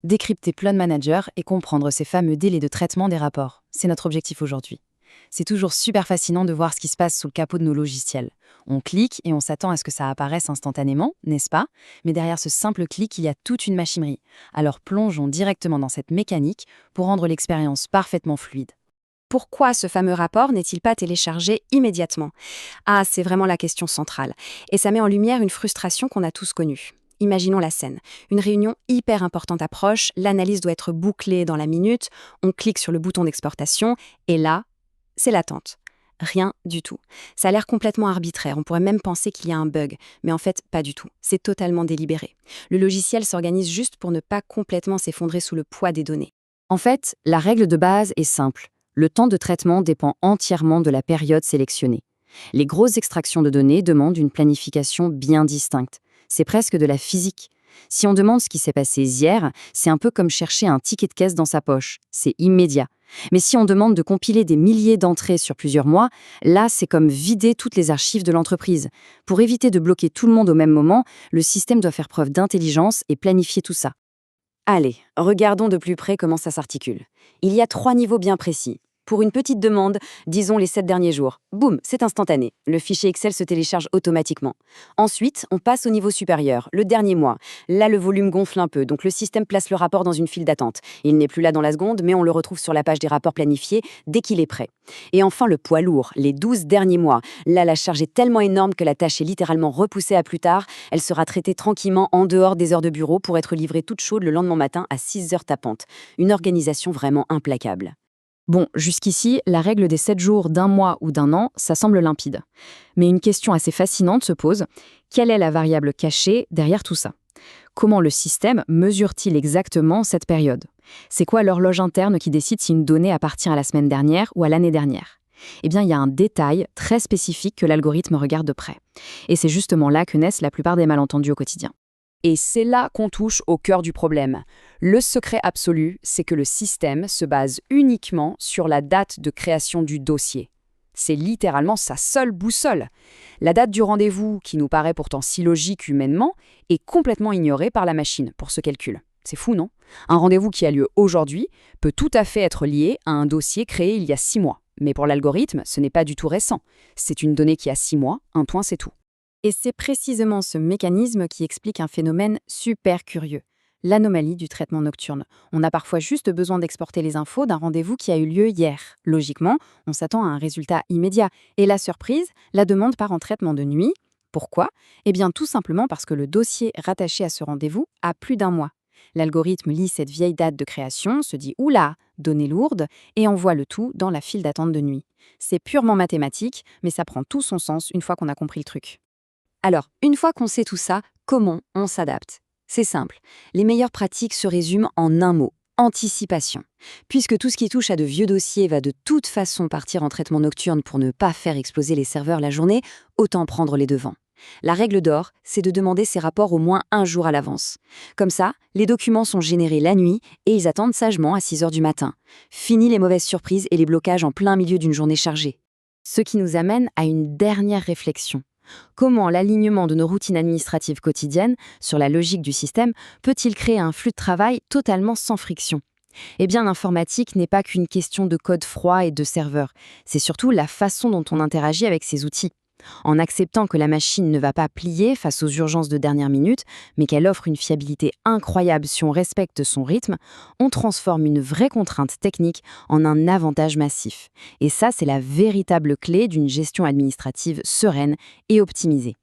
Décrypter Plon Manager et comprendre ces fameux délais de traitement des rapports. C'est notre objectif aujourd'hui. C'est toujours super fascinant de voir ce qui se passe sous le capot de nos logiciels. On clique et on s'attend à ce que ça apparaisse instantanément, n'est-ce pas? Mais derrière ce simple clic, il y a toute une machinerie. Alors plongeons directement dans cette mécanique pour rendre l'expérience parfaitement fluide. Pourquoi ce fameux rapport n'est-il pas téléchargé immédiatement? Ah, c'est vraiment la question centrale. Et ça met en lumière une frustration qu'on a tous connue. Imaginons la scène. Une réunion hyper importante approche, l'analyse doit être bouclée dans la minute, on clique sur le bouton d'exportation, et là, c'est l'attente. Rien du tout. Ça a l'air complètement arbitraire, on pourrait même penser qu'il y a un bug, mais en fait, pas du tout. C'est totalement délibéré. Le logiciel s'organise juste pour ne pas complètement s'effondrer sous le poids des données. En fait, la règle de base est simple. Le temps de traitement dépend entièrement de la période sélectionnée. Les grosses extractions de données demandent une planification bien distincte. C'est presque de la physique. Si on demande ce qui s'est passé hier, c'est un peu comme chercher un ticket de caisse dans sa poche. C'est immédiat. Mais si on demande de compiler des milliers d'entrées sur plusieurs mois, là, c'est comme vider toutes les archives de l'entreprise. Pour éviter de bloquer tout le monde au même moment, le système doit faire preuve d'intelligence et planifier tout ça. Allez, regardons de plus près comment ça s'articule. Il y a 3 niveaux bien précis. Pour une petite demande, disons les 7 derniers jours, boum, c'est instantané. Le fichier Excel se télécharge automatiquement. Ensuite, on passe au niveau supérieur, le dernier mois. Là, le volume gonfle un peu, donc le système place le rapport dans une file d'attente. Il n'est plus là dans la seconde, mais on le retrouve sur la page des rapports planifiés dès qu'il est prêt. Et enfin, le poids lourd, les 12 derniers mois. Là, la charge est tellement énorme que la tâche est littéralement repoussée à plus tard. Elle sera traitée tranquillement en dehors des heures de bureau pour être livrée toute chaude le lendemain matin à 6 heures tapantes. Une organisation vraiment implacable. Bon, jusqu'ici, la règle des 7 jours, d'un mois ou d'un an, ça semble limpide. Mais une question assez fascinante se pose. Quelle est la variable cachée derrière tout ça? Comment le système mesure-t-il exactement cette période? C'est quoi l'horloge interne qui décide si une donnée appartient à la semaine dernière ou à l'année dernière? Eh bien, il y a un détail très spécifique que l'algorithme regarde de près. Et c'est justement là que naissent la plupart des malentendus au quotidien. Et c'est là qu'on touche au cœur du problème. Le secret absolu, c'est que le système se base uniquement sur la date de création du dossier. C'est littéralement sa seule boussole. La date du rendez-vous, qui nous paraît pourtant si logique humainement, est complètement ignorée par la machine pour ce calcul. C'est fou, non? Un rendez-vous qui a lieu aujourd'hui peut tout à fait être lié à un dossier créé il y a 6 mois. Mais pour l'algorithme, ce n'est pas du tout récent. C'est une donnée qui a 6 mois, un point c'est tout. Et c'est précisément ce mécanisme qui explique un phénomène super curieux, l'anomalie du traitement nocturne. On a parfois juste besoin d'exporter les infos d'un rendez-vous qui a eu lieu hier. Logiquement, on s'attend à un résultat immédiat. Et la surprise, la demande part en traitement de nuit. Pourquoi? Eh bien tout simplement parce que le dossier rattaché à ce rendez-vous a plus d'un mois. L'algorithme lit cette vieille date de création, se dit «Oula, données lourdes» et envoie le tout dans la file d'attente de nuit. C'est purement mathématique, mais ça prend tout son sens une fois qu'on a compris le truc. Alors, une fois qu'on sait tout ça, comment on s'adapte? C'est simple. Les meilleures pratiques se résument en un mot: anticipation. Puisque tout ce qui touche à de vieux dossiers va de toute façon partir en traitement nocturne pour ne pas faire exploser les serveurs la journée, autant prendre les devants. La règle d'or, c'est de demander ces rapports au moins un jour à l'avance. Comme ça, les documents sont générés la nuit et ils attendent sagement à 6 heures du matin. Fini les mauvaises surprises et les blocages en plein milieu d'une journée chargée. Ce qui nous amène à une dernière réflexion. Comment l'alignement de nos routines administratives quotidiennes sur la logique du système peut-il créer un flux de travail totalement sans friction? Eh bien, l'informatique n'est pas qu'une question de code froid et de serveur. C'est surtout la façon dont on interagit avec ces outils. En acceptant que la machine ne va pas plier face aux urgences de dernière minute, mais qu'elle offre une fiabilité incroyable si on respecte son rythme, on transforme une vraie contrainte technique en un avantage massif. Et ça, c'est la véritable clé d'une gestion administrative sereine et optimisée.